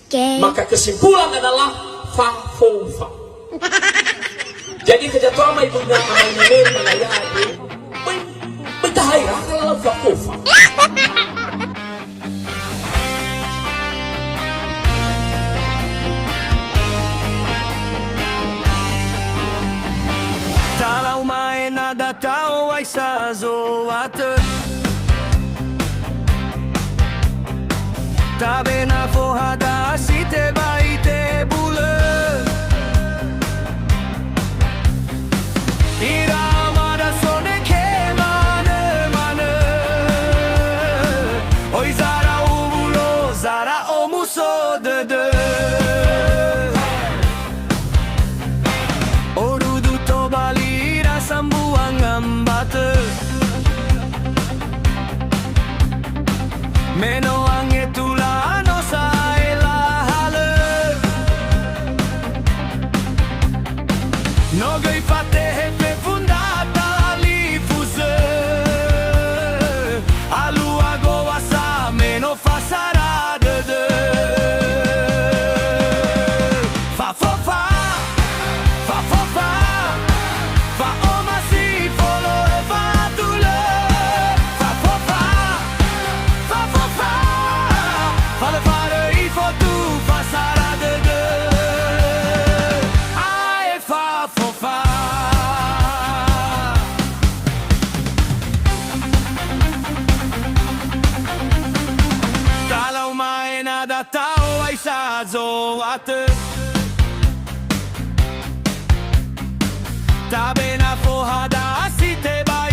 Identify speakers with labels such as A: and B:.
A: Oke.
B: Maka kesimpulan adalah fa-fo-fa. Jadi kejatuhan sama ibunya sama nenek menayah adik. Betahaya kalau fa-fo-fa.
C: Talau mai nada tau ai sa zoate Tabe na forrada si te vai te bule Ira amada sone ke mane mane Oi zara ubulo zara omuso de de Orudu to balira sambuang ambate Meno angetula no saela hale No gai fate hefe fundata ali fuse Alu agoa sa meno fasara de de Fa fo fa Fa fo fa Fa oma si folo e fa tule Fa fo fa Fa fo fa Fa le fare i fo tu fa sara de de Ai fa fo fa Talau mai nada tau ai sa zoate Tabe na forrada si te vai